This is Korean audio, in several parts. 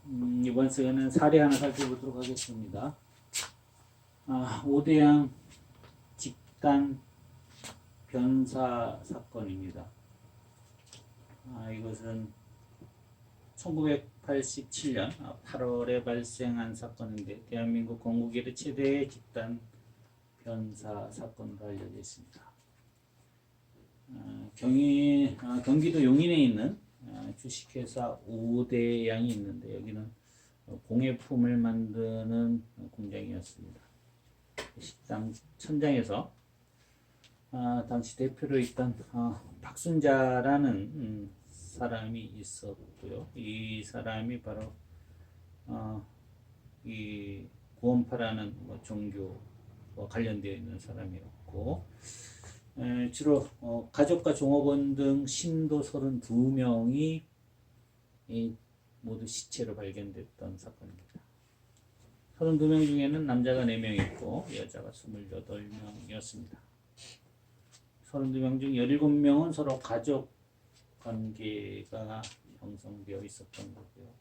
이번 시간은 사례 하나 살펴보도록 하겠습니다. 오대양 집단 변사 사건입니다. 이것은 1987년 8월에 발생한 사건인데 대한민국 건국 이래 최대의 집단 변사 사건으로 알려져 있습니다. 경기도 용인에 있는 주식회사 오대양이 있는데 여기는 공예품을 만드는 공장이었습니다. 식당 천장에서 당시 대표로 있던 박순자라는 사람이 있었고요. 이 사람이 바로 이 구원파라는 종교와 관련되어 있는 사람이었고, 주로 가족과 종업원 등 신도 32명이 모두 시체로 발견됐던 사건입니다. 32명 중에는 남자가 4명 있고 여자가 28명이었습니다. 32명 중 17명은 서로 가족 관계가 형성되어 있었던 거고요.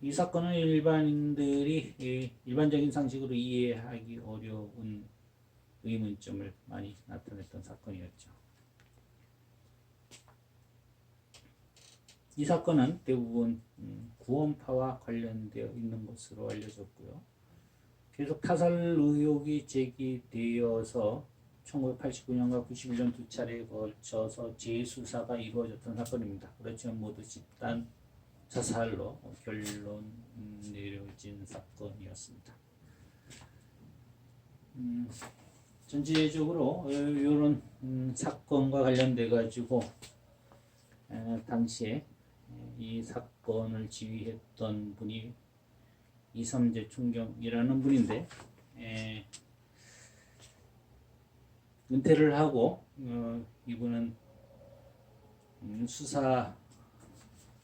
이 사건은 일반인들이 일반적인 상식으로 이해하기 어려운 의문점을 많이 나타냈던 사건이었죠. 이 사건은 대부분 구원파와 관련되어 있는 것으로 알려졌고요. 계속 타살 의혹이 제기되어서 1989년과 91년 두 차례에 걸쳐서 재수사가 이루어졌던 사건입니다. 그렇지만 모두 집단 자살로 결론 내려진 사건이었습니다. 전체적으로 이런 사건과 관련돼 가지고 당시에 이 사건을 지휘했던 분이 이삼재 총경이라는 분인데 은퇴를 하고 이분은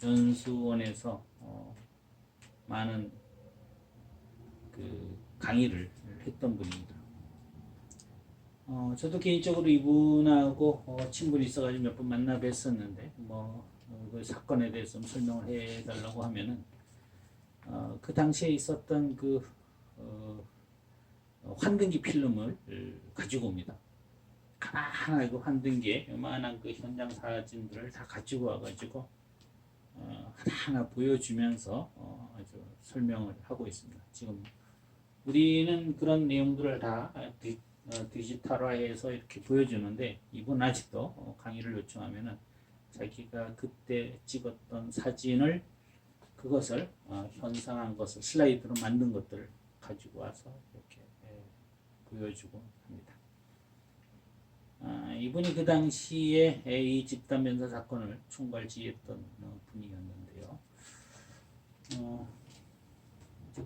수사연수원에서 많은 강의를 했던 분입니다. 저도 개인적으로 이분하고 친분이 있어가지고 몇 번 만나 뵀었는데 그 사건에 대해서 좀 설명을 해달라고 하면은 그 당시에 있었던 환등기 필름을 가지고 옵니다. 하나하나 그 환등기에 요만한 그 현장 사진들을 다 가지고 와가지고 하나하나 보여주면서 아주 설명을 하고 있습니다. 지금 우리는 그런 내용들을 다 디지털화해서 이렇게 보여주는데 이분 아직도 강의를 요청하면은 자기가 그때 찍었던 사진을 그것을 현상한 것을 슬라이드로 만든 것들을 가지고 와서 이렇게 보여주고 합니다. 이분이 그 당시에 이 집단 변사 사건을 총괄 지휘했던 분이었는데요.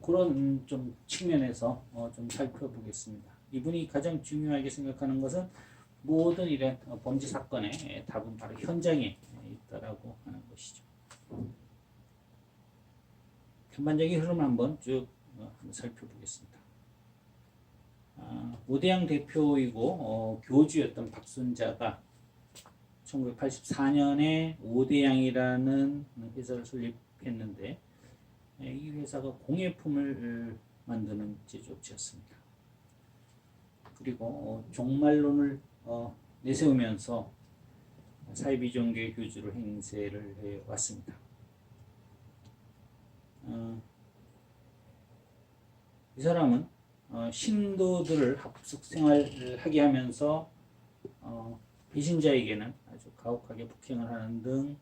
그런 좀 측면에서 좀 살펴보겠습니다. 이분이 가장 중요하게 생각하는 것은 모든 이런 범죄 사건의 답은 바로 현장에 있다라고 하는 것이죠. 전반적인 흐름을 한번 쭉 살펴보겠습니다. 오대양 대표이고 교주였던 박순자가 1984년에 오대양이라는 회사를 설립했는데 이 회사가 공예품을 만드는 제조업체였습니다. 그리고 종말론을 내세우면서 사이비종교의 교주로 행세를 해왔습니다. 이 사람은 신도들을 합숙 생활을 하게 하면서 배신자에게는 아주 가혹하게 폭행을 하는 등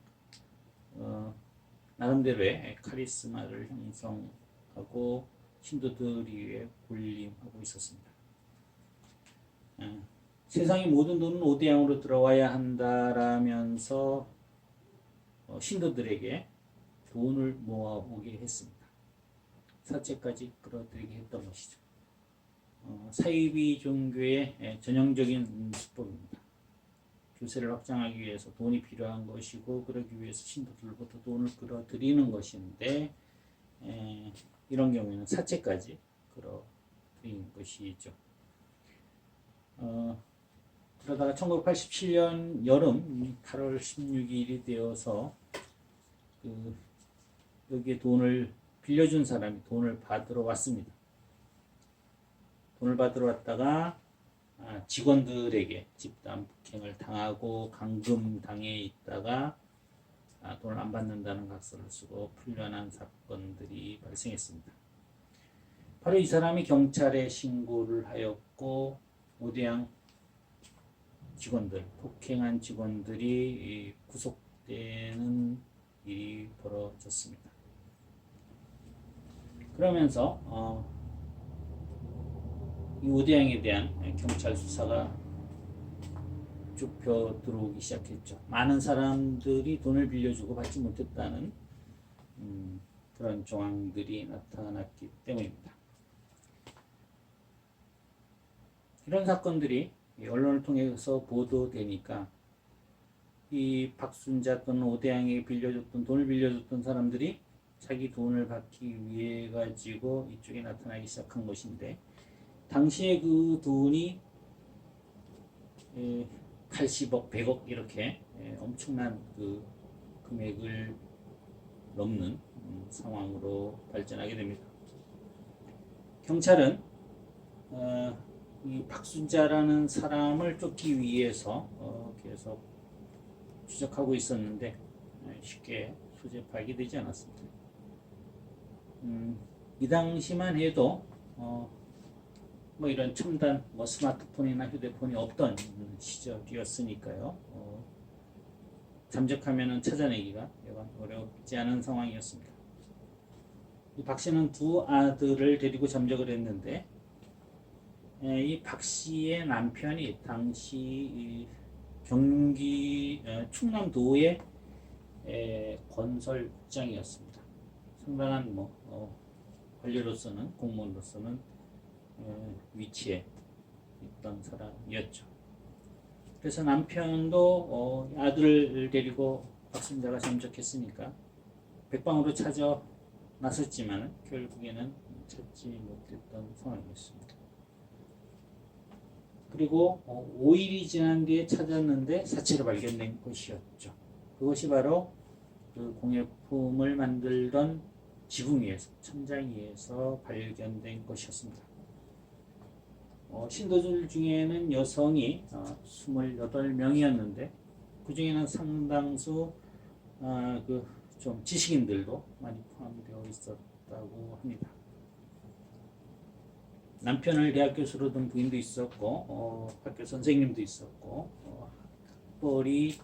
나름대로의 카리스마를 형성하고 신도들이 위해 군림하고 있었습니다. 세상의 모든 돈은 오대양으로 들어와야 한다라면서 신도들에게 돈을 모아오게 했습니다. 사채까지 끌어들이게 했던 것이죠. 사이비 종교의 전형적인 수법입니다. 교세를 확장하기 위해서 돈이 필요한 것이고 그러기 위해서 신도들로부터 돈을 끌어들이는 것인데 이런 경우에는 사채까지 끌어들이는 것이죠. 그러다가 1987년 여름 8월 16일이 되어서 여기에 돈을 빌려준 사람이 돈을 받으러 왔습니다. 돈을 받으러 왔다가 직원들에게 집단 폭행을 당하고 감금당해 있다가 돈을 안 받는다는 각서를 쓰고 풀려난 사건들이 발생했습니다. 바로 이 사람이 경찰에 신고를 하였고 오대양 직원들, 폭행한 직원들이 구속되는 일이 벌어졌습니다. 그러면서 이 오대양에 대한 경찰 수사가 좁혀 들어오기 시작했죠. 많은 사람들이 돈을 빌려주고 받지 못했다는 그런 정황들이 나타났기 때문입니다. 이런 사건들이 언론을 통해서 보도되니까 이 박순자 또는 오대양에게 빌려줬던 돈을 빌려줬던 사람들이 자기 돈을 받기 위해 가지고 이쪽에 나타나기 시작한 것인데 당시에 그 돈이 80억, 100억 이렇게 엄청난 그 금액을 넘는 상황으로 발전하게 됩니다. 경찰은 이 박순자라는 사람을 쫓기 위해서 계속 추적하고 있었는데 쉽게 소재파악이 되지 않았습니다. 이 당시만 해도 뭐 이런 첨단 스마트폰이나 휴대폰이 없던 시절이었으니까요. 잠적하면은 찾아내기가 어렵지 않은 상황이었습니다. 이 박 씨는 두 아들을 데리고 잠적을 했는데 이 박 씨의 남편이 당시 경기 충남도의 건설국장이었습니다. 상당한 관료로서는 공무원으로서는 위치에 있던 사람이었죠. 그래서 남편도 아들을 데리고 박순자가 잠적했으니까 백방으로 찾아 나섰지만 결국에는 찾지 못했던 상황이었습니다. 그리고 5일이 지난 뒤에 찾았는데 사체로 발견된 것이었죠. 그것이 바로 그 공예품을 만들던 지붕 위에서, 천장 위에서 발견된 것이었습니다. 신도들 중에는 여성이 28명이었는데 그 중에는 상당수 좀 지식인들도 많이 포함되어 있었다고 합니다. 남편을 대학 교수로 둔 부인도 있었고 학교 선생님도 있었고 학벌이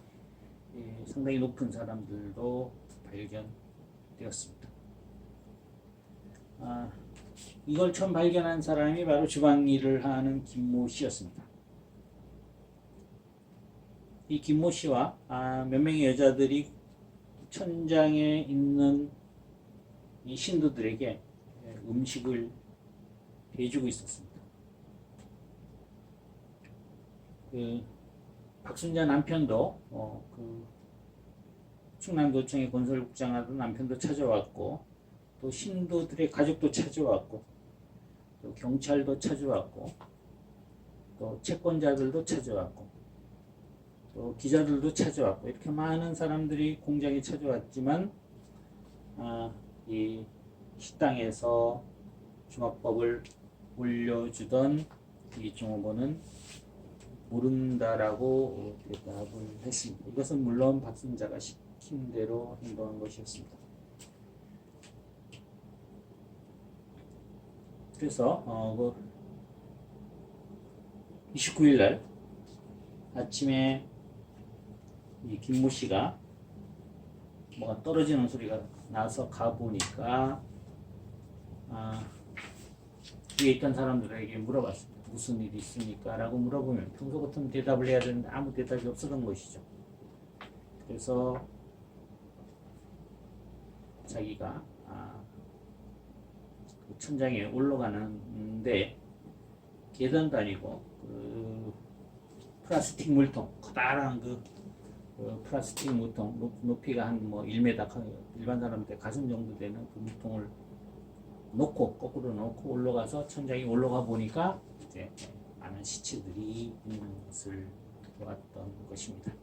상당히 높은 사람들도 발견되었습니다. 이걸 처음 발견한 사람이 바로 주방 일을 하는 김모 씨였습니다. 이 김모 씨와 몇 명의 여자들이 천장에 있는 이 신도들에게 음식을 해주고 있었습니다. 그 박순자 남편도 충남도청의 건설국장하던 남편도 찾아왔고 또 신도들의 가족도 찾아왔고 또 경찰도 찾아왔고 또 채권자들도 찾아왔고 또 기자들도 찾아왔고 이렇게 많은 사람들이 공장에 찾아왔지만 이 식당에서 주막법을 올려주던 이 종업원은 모른다라고 대답을 했습니다. 이것은 물론 박순자가 시킨 대로 행동한 것이었습니다. 그래서 29일 날 아침에 이 김모 씨가 뭐가 떨어지는 소리가 나서 가보니까 뒤에 있던 사람들에게 물어봤습니다. 무슨 일이 있습니까? 라고 물어보면 평소 같으면 대답을 해야 되는데 아무 대답이 없었던 것이죠. 그래서 자기가 그 천장에 올라가는데 계단도 아니고 그 플라스틱 물통, 커다란 그 플라스틱 물통 높이가 한 1m, 일반 사람한테 가슴 정도 되는 그 물통을 거꾸로 놓고 올라가서 천장에 올라가 보니까 이제 많은 시체들이 있는 것을 보았던 것입니다.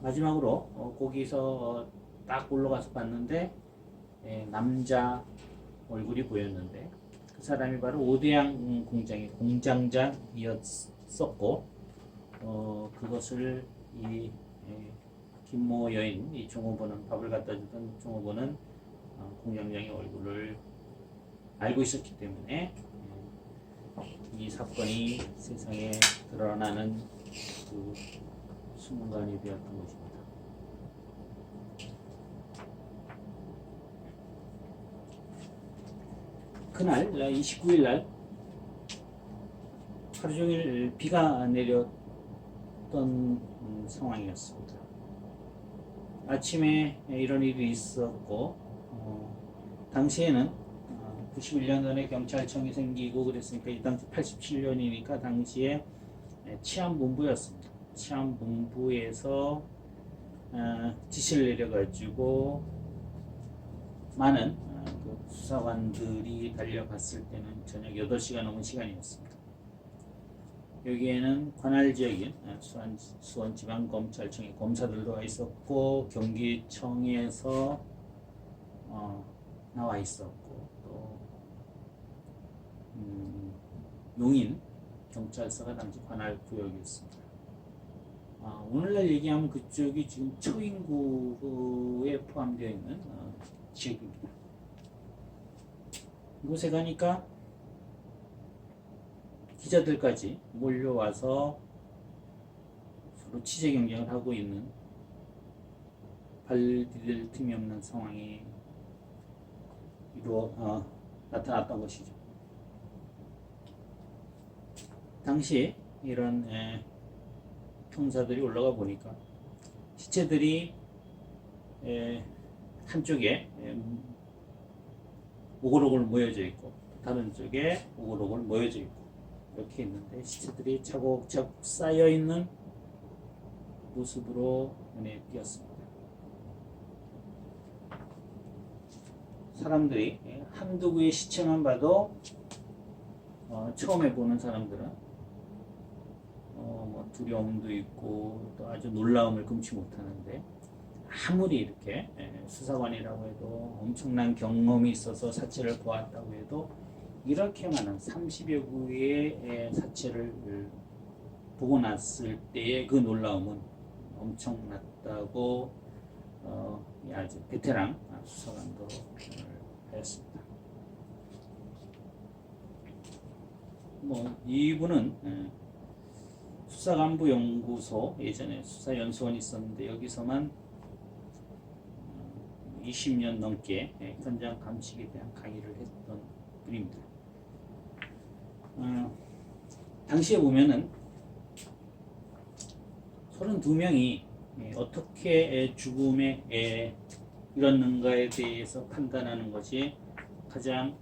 마지막으로 거기서 딱 올라가서 봤는데 남자 얼굴이 보였는데 그 사람이 바로 오대양 공장의 공장장이었었고 그것을 이 김모 여인 이 종업원은 밥을 갖다 주던 종업원은 공장장의 얼굴을 알고 있었기 때문에 이 사건이 세상에 드러나는 그 순간이 되었던 것입니다. 그날 29일 날 하루 종일 비가 내렸던 상황이었습니다. 아침에 이런 일이 있었고 당시에는 91년도에 경찰청이 생기고 그랬으니까 이 당시 87년이니까 당시에 치안본부였습니다. 치안본부에서 지시를 내려가지고 많은 그 수사관들이 달려갔을 때는 저녁 8시가 넘은 시간이었습니다. 여기에는 관할 지역인 수원지방검찰청의 검사들도 와 있었고 경기청에서 나와 있었고 또 용인 경찰서가 당시 관할 구역이었습니다. 오늘날 얘기하면 그쪽이 지금 초인구에 포함되어 있는 지역입니다. 이곳에 가니까 기자들까지 몰려와서 서로 취재 경쟁을 하고 있는 발 디딜 틈이 없는 상황이 나타났던 것이죠. 당시 이런 형사들이 올라가 보니까 시체들이 한쪽에 오글오글 모여져 있고 다른 쪽에 오글오글 모여져 있고 이렇게 있는데 시체들이 차곡차곡 쌓여 있는 모습으로 눈에 띄었습니다. 사람들이 한두 구의 시체만 봐도 처음에 보는 사람들은 뭐 두려움도 있고 또 아주 놀라움을 금치 못하는데 아무리 이렇게 수사관이라고 해도 엄청난 경험이 있어서 사체를 보았다고 해도 이렇게 많은 30여 구의 사체를 보고 났을 때의 그 놀라움은 엄청났다고 아주 베테랑 수사관도 하였습니다. 이분은 수사간부연구소 예전에 수사연수원이 있었는데 여기서만 20년 넘게 현장 감식에 대한 강의를 했던 분입니다. 당시에 보면은 32명이 어떻게 죽음에 이뤘는가에 대해서 판단하는 것이 가장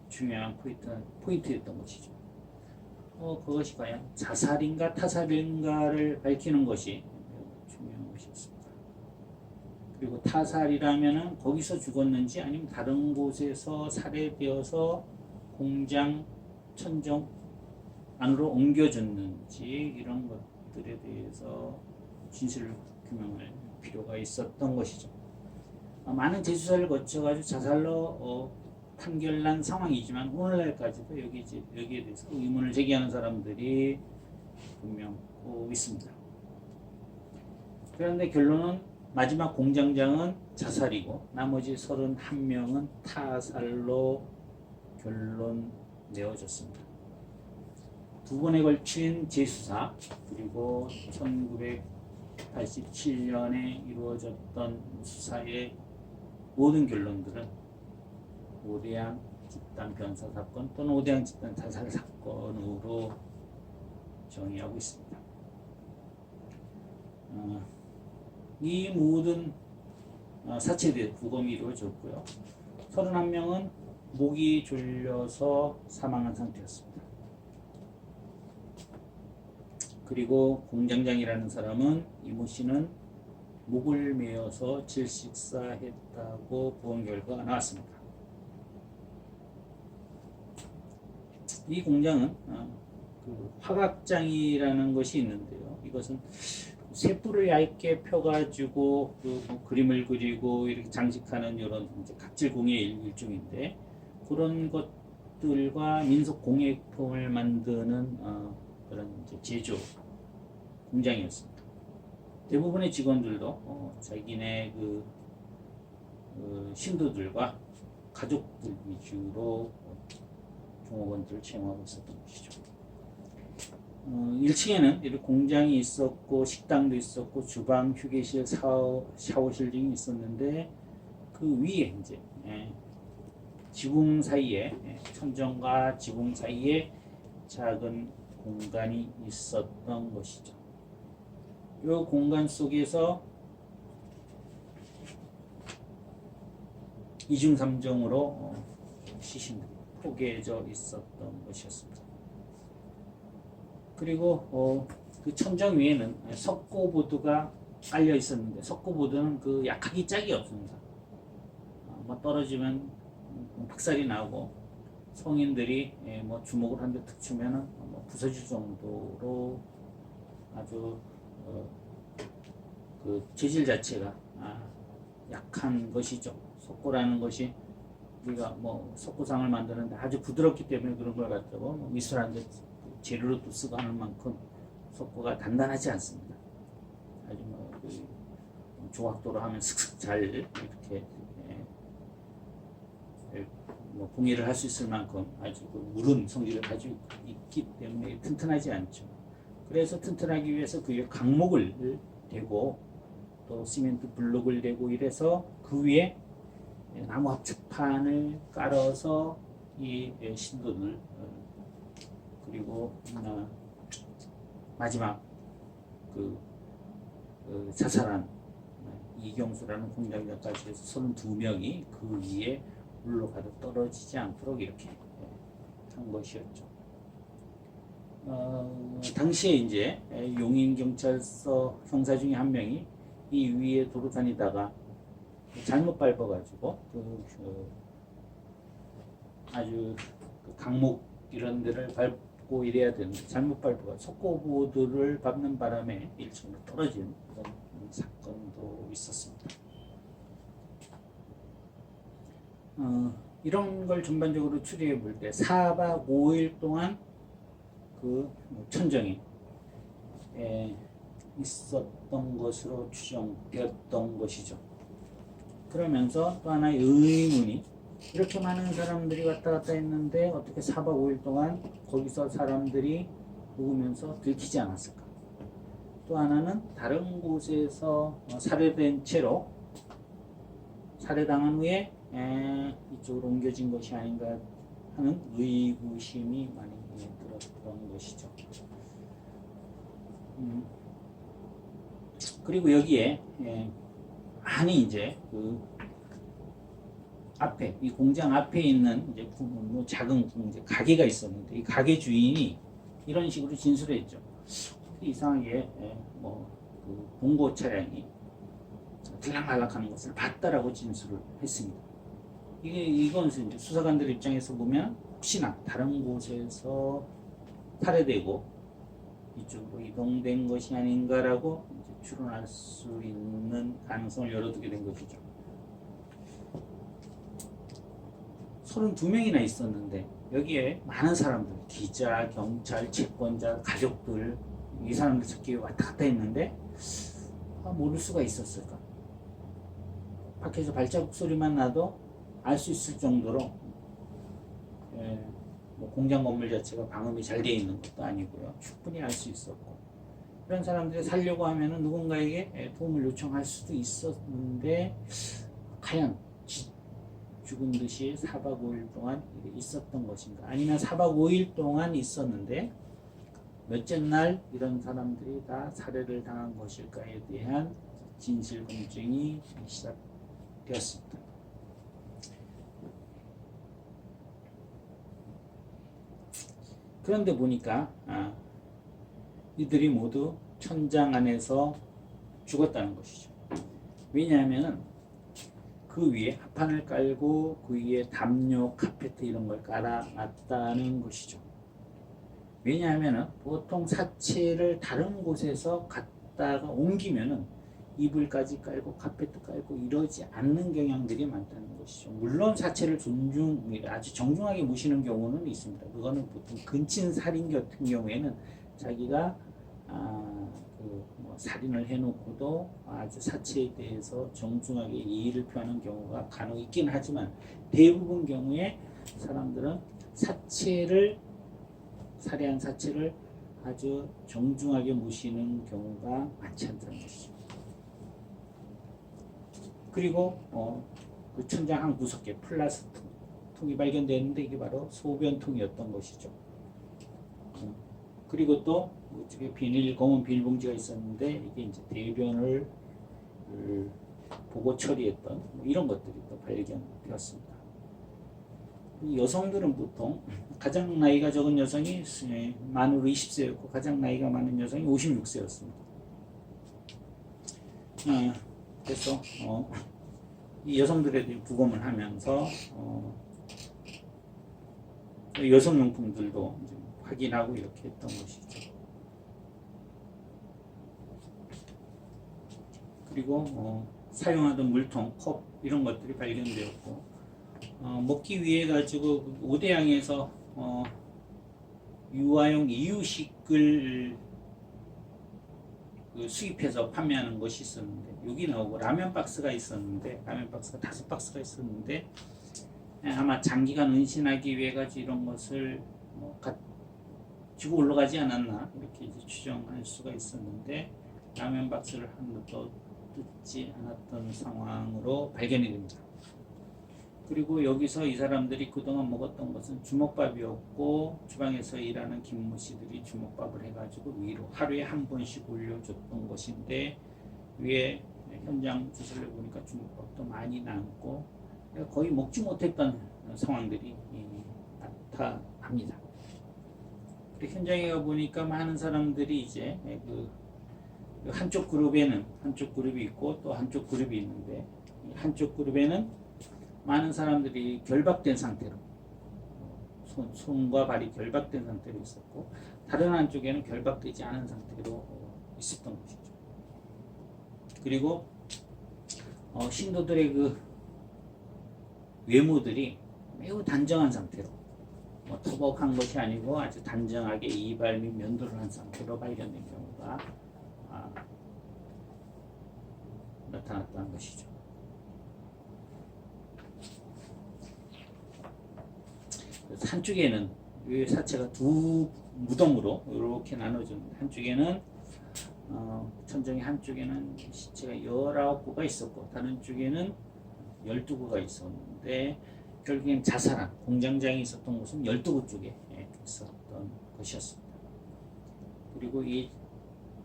중요한 포인트였던 것이죠. 그것이 과연 자살인가 타살인가를 밝히는 것이 중요한 것이었습니다. 그리고 타살이라면은 거기서 죽었는지 아니면 다른 곳에서 살해되어서 공장 천정 안으로 옮겨졌는지 이런 것들에 대해서 진실 규명할 필요가 있었던 것이죠. 많은 재수사를 거쳐가지고 자살로 판결난 상황이지만 오늘날까지도 여기에 대해서 의문을 제기하는 사람들이 분명 있습니다. 그런데 결론은 마지막 공장장은 자살이고 나머지 31명은 타살로 결론 내어졌습니다. 두 번에 걸친 재수사 그리고 1987년에 이루어졌던 수사의 모든 결론들은 오대양 집단 변사 사건 또는 오대양 집단 자살 사건으로 정의하고 있습니다. 이 모든 사체들 부검이 이루어졌고요. 31명은 목이 졸려서 사망한 상태였습니다. 그리고 공장장이라는 사람은 이모 씨는 목을 메어서 질식사했다고 보험 결과가 나왔습니다. 이 공장은 그 화각장이라는 것이 있는데요. 이것은 쇠뿔을 얇게 펴가지고 그뭐 그림을 그리고 이렇게 장식하는 이런 이제 각질공예 일종인데 그런 것들과 민속 공예품을 만드는 그런 이제 제조 공장이었습니다. 대부분의 직원들도 자기네 그 신도들과 가족들 위주로 종업원들을 채용하고 있었던 것이죠. 1층에는 이렇게 공장이 있었고 식당도 있었고 주방, 휴게실, 샤워실 등이 있었는데 그 위에 이제 지붕 사이에 천정과 지붕 사이에 작은 공간이 있었던 것이죠. 이 공간 속에서 이중삼정으로 시신들이 포개져 있었던 것이었습니다. 그리고 그 천정 위에는 석고보드가 깔려 있었는데 석고보드는 그 약하기 짝이 없습니다. 뭐 떨어지면 박살이 나고 성인들이 뭐 주먹을 한 대 툭 치면은 뭐 부서질 정도로 아주 그 재질 자체가 약한 것이죠. 석고라는 것이 우리가 뭐 석고상을 만드는데 아주 부드럽기 때문에 그런 걸 갖다가 뭐 미술하는데 재료로도 쓰고 하는 만큼 석고가 단단하지 않습니다. 아주 그 조각도로 하면 슥슥 잘 이렇게 뭐 공예를 할 수 있을 만큼 아주 그 무른 성질을 가지고 있기 때문에 튼튼하지 않죠. 그래서 튼튼하기 위해서 그 위에 강목을 대고 또 시멘트 블록을 대고 이래서 그 위에 나무 합축판을 깔아서 이 신도들 그리고 마지막 그 자살한 이경수라는 공장장까지 해서 32명이 그 위에 물로 가득 떨어지지 않도록 이렇게 한 것이었죠. 당시에 이제 용인경찰서 형사 중에 한 명이 이 위에 도로 다니다가 잘못 밟아가지고 아주 강목 이런 데를 밟고 이래야 되는데 잘못 밟아가 석고보드를 밟는 바람에 1층으로 떨어진 그런 사건도 있었습니다. 이런 걸 전반적으로 추리해 볼 때 4박 5일 동안 그 천정에 있었던 것으로 추정되었던 것이죠. 그러면서 또 하나의 의문이 이렇게 많은 사람들이 왔다 갔다 했는데 어떻게 4박 5일 동안 거기서 사람들이 묵으면서 들키지 않았을까? 또 하나는 다른 곳에서 살해된 채로 살해당한 후에 이쪽으로 옮겨진 것이 아닌가 하는 의구심이 많이 들었던 것이죠. 그리고 여기에 많이 이제 그 앞에 이 공장 앞에 있는 이제 뭐 작은 이제 가게가 있었는데 이 가게 주인이 이런 식으로 진술했죠. 이상하게 뭐그 봉고 차량이 들락날락하는 것을 봤다라고 진술을 했습니다. 이건 이제 수사관들 입장에서 보면 혹시나 다른 곳에서 살해되고 이쪽으로 이동된 것이 아닌가라고 이제 추론할 수 있는 가능성을 열어두게 된 것이죠. 32명이나 있었는데 여기에 많은 사람들, 기자, 경찰, 채권자, 가족들 이 사람들 찾기 왔다 갔다 했는데 모를 수가 있었을까? 밖에서 발자국 소리만 나도 알 수 있을 정도로 뭐 공장 건물 자체가 방음이 잘 되어 있는 것도 아니고요. 충분히 알 수 있었고 이런 사람들이 살려고 하면은 누군가에게 도움을 요청할 수도 있었는데 과연 죽은 듯이 4박 5일 동안 있었던 것인가? 아니면 4박 5일 동안 있었는데 몇째 날 이런 사람들이 다 살해를 당한 것일까에 대한 진실 검증이 시작되었습니다. 그런데 보니까 이들이 모두 천장 안에서 죽었다는 것이죠. 왜냐하면 그 위에 합판을 깔고 그 위에 담요, 카페트 이런 걸 깔아놨다는 것이죠. 왜냐하면 보통 사체를 다른 곳에서 갔다가 옮기면은 이불까지 깔고 카펫도 깔고 이러지 않는 경향들이 많다는 것이죠. 물론 사체를 아주 정중하게 모시는 경우는 있습니다. 그거는 보통 근친 살인 같은 경우에는 자기가 뭐 살인을 해놓고도 아주 사체에 대해서 정중하게 예의를 표하는 경우가 간혹 있긴 하지만 대부분 경우에 사람들은 살해한 사체를 아주 정중하게 모시는 경우가 많지 않다는 것이죠. 그리고 그 천장 한 구석에 플라스틱 통이 발견됐는데 이게 바로 소변통이었던 것이죠. 그리고 또 이쪽에 검은 비닐봉지가 있었는데 이게 이제 대변을 보고 처리했던 이런 것들이 또 발견되었습니다. 여성들은 보통 가장 나이가 적은 여성이 만으로 20세였고 가장 나이가 많은 여성이 56세였습니다. 그래서 이 여성들에 대해 부검을 하면서 여성용품들도 이제 확인하고 이렇게 했던 것이죠. 그리고 사용하던 물통, 컵 이런 것들이 발견되었고 먹기 위해 가지고 오대양에서 유아용 이유식을 수입해서 판매하는 것이 있었는데 여기 나오고 라면 박스가 있었는데 라면 박스가 5박스가 있었는데 아마 장기간 은신하기 위해 가지고 이런 것을 가지고 올라가지 않았나 이렇게 이제 추정할 수가 있었는데 라면 박스를 한 번도 뜯지 않았던 상황으로 발견이 됩니다. 그리고 여기서 이 사람들이 그동안 먹었던 것은 주먹밥이었고 주방에서 일하는 김모 씨들이 주먹밥을 해가지고 위로 하루에 한 번씩 올려줬던 것인데 위에 현장 주소를 보니까 주먹밥도 많이 남고 거의 먹지 못했던 상황들이 나타납니다. 그리고 현장에 가보니까 많은 사람들이 이제 그 한쪽 그룹이 있고 또 한쪽 그룹이 있는데 한쪽 그룹에는 많은 사람들이 결박된 상태로 손과 발이 결박된 상태로 있었고 다른 한쪽에는 결박되지 않은 상태로 있었던 것이죠. 그리고 신도들의 그 외모들이 매우 단정한 상태로 터벅한 것이 아니고 아주 단정하게 이발 및 면도를 한 상태로 발견된 경우가 나타났다는 것이죠. 한쪽에는 이 사체가 두 무덤으로 이렇게 나눠졌는데 한쪽에는 천정의 한쪽에는 시체가 19구가 있었고 다른 쪽에는 12구가 있었는데 결국엔 자살한 공장장이 있었던 곳은 12구 쪽에 있었던 것이었습니다. 그리고 이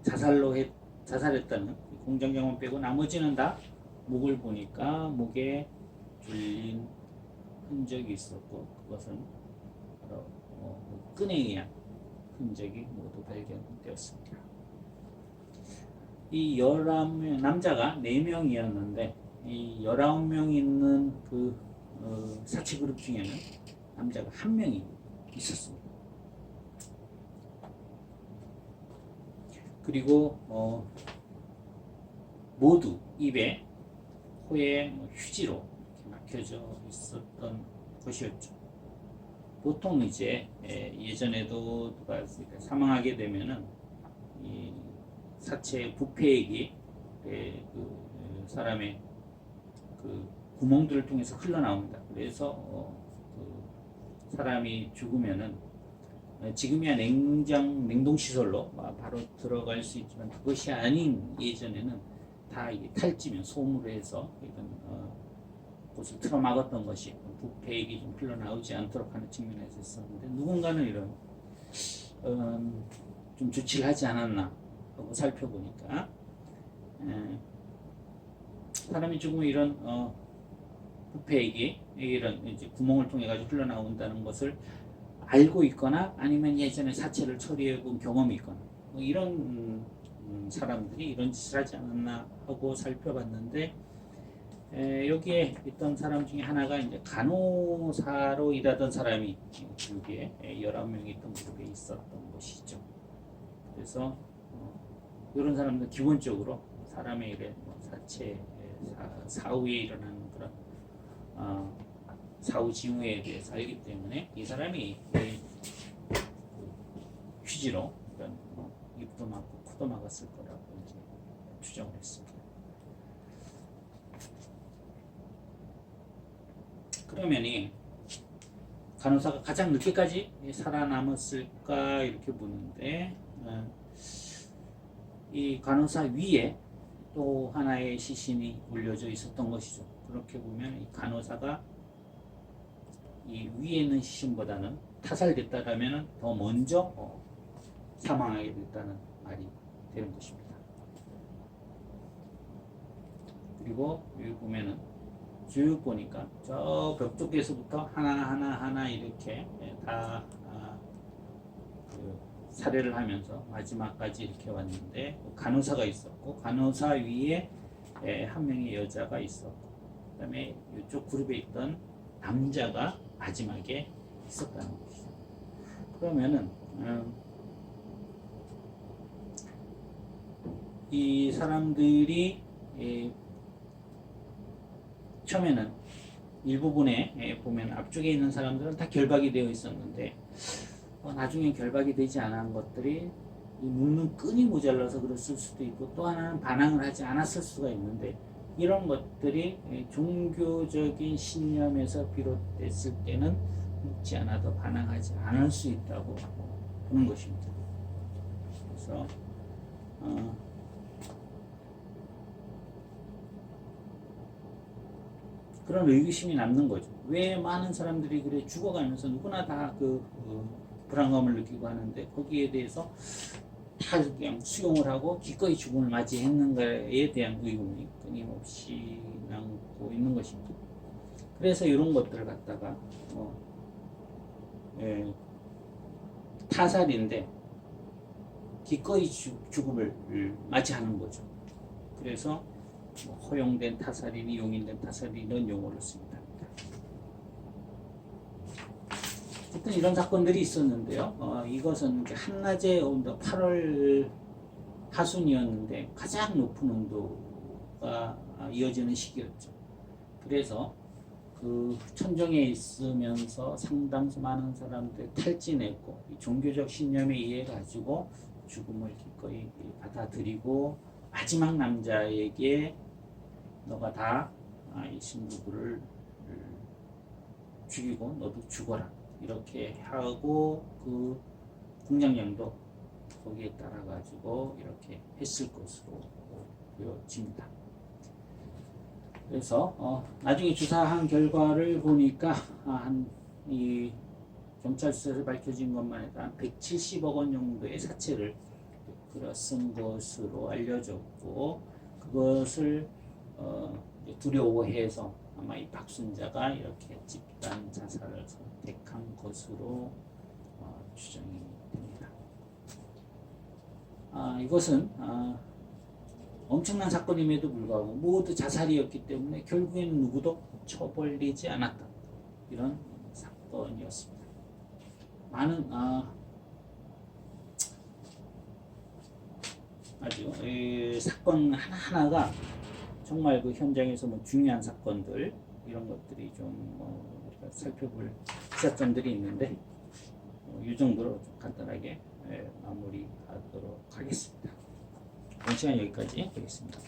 자살했다는 공장장만 빼고 나머지는 다 목을 보니까 목에 졸린 흔적이 있었고 그것은 바로 끈에 의한 흔적이 모두 발견되었습니다. 이 19명, 남자가 4명이었는데 이 19명 있는 그 사체 그룹 중에는 남자가 1명이 있었습니다. 그리고 모두 입에 코에 휴지로 막혀져 있었던 것이었죠. 보통 이제 예전에도 누가 사망하게 되면은 이 사체 부패액이 그 사람의 그 구멍들을 통해서 흘러나옵니다. 그래서 그 사람이 죽으면은 지금이야 냉동시설로 바로 들어갈 수 있지만 그것이 아닌 예전에는 다 이게 탈지면 솜으로 해서 이런 곳을 틀어막았던 것이 부패액이 좀 흘러나오지 않도록 하는 측면에서 있었는데 누군가는 이런 좀 조치를 하지 않았나 하고 살펴보니까 사람이 죽으면 이런 부패액이 이런 이제 구멍을 통해 가지고 흘러나온다는 것을 알고 있거나 아니면 예전에 사체를 처리해 본 경험이 있거나 뭐 이런 사람들이 이런 짓을 하지 않았나 하고 살펴봤는데 여기에 있던 사람 중에 하나가 이제 간호사로 일하던 사람이 그룹에 19명이 있던 그룹에 있었던 것이죠. 그래서 이런 사람들 기본적으로 사람의 일에 뭐 사체, 사후에 일어나는 그런 사후 징후에 대해서 알기 때문에 이 사람이 휴지로 그런 입도 막고 코도 막았을 거라고 이제 추정을 했습니다. 그러면이 간호사가 가장 늦게까지 살아남았을까 이렇게 묻는데 이 간호사 위에 또 하나의 시신이 올려져 있었던 것이죠. 그렇게 보면 이 간호사가 이 위에 있는 시신보다는 타살됐다라면 더 먼저 사망하게 됐다는 말이 되는 것입니다. 그리고 여기 보면은 쭉 보니까 저 벽 쪽에서부터 하나 이렇게 다 살해를 하면서 마지막까지 이렇게 왔는데 간호사가 있었고 간호사 위에 한 명의 여자가 있었고 그다음에 이쪽 그룹에 있던 남자가 마지막에 있었다는 것이죠. 그러면은 이 사람들이 처음에는 일부분에 보면 앞쪽에 있는 사람들은 다 결박이 되어 있었는데 나중에 결박이 되지 않은 것들이 묶는 끈이 모자라서 그랬을 수도 있고 또 하나는 반항을 하지 않았을 수가 있는데 이런 것들이 종교적인 신념에서 비롯됐을 때는 묶지 않아도 반항하지 않을 수 있다고 보는 것입니다. 그래서 그런 의구심이 남는 거죠. 왜 많은 사람들이 그래 죽어가면서 누구나 다 불안감을 느끼고 하는데 거기에 대해서 다 그냥 수용을 하고 기꺼이 죽음을 맞이했는가에 대한 의문이 끊임없이 남고 있는 것입니다. 그래서 이런 것들을 갖다가 타살인데 기꺼이 죽음을 맞이하는 거죠. 그래서 허용된 타살이니 용인된 타살이 이런 용어를 씁니다. 어떤 이런 사건들이 있었는데요. 이것은 한낮에 온도 8월 하순이었는데 가장 높은 온도가 이어지는 시기였죠. 그래서 그 천정에 있으면서 상당수 많은 사람들이 탈진했고 종교적 신념에 의해 가지고 죽음을 기꺼이 받아들이고 마지막 남자에게 너가 다 이 신부를 죽이고 너도 죽어라 이렇게 하고 그 공장장도 거기에 따라 가지고 이렇게 했을 것으로 보여집니다. 그래서 나중에 조사한 결과를 보니까 이 경찰서에서 밝혀진 것만 해도 한 170억 원 정도의 사채를 쓴 것으로 알려졌고 그것을 두려워해서 아마 이 박순자가 이렇게 집단 자살을 선택한 것으로 추정이 됩니다. 이것은 엄청난 사건임에도 불구하고 모두 자살이었기 때문에 결국에는 누구도 처벌되지 않았다. 이런 사건이었습니다. 많은 아주 사건 하나하나가 정말 그 현장에서 중요한 사건들 이런 것들이 좀 우리가 살펴볼 시사점들이 있는데 이 정도로 좀 간단하게 마무리하도록 하겠습니다. 오늘 시간 여기까지 하겠습니다.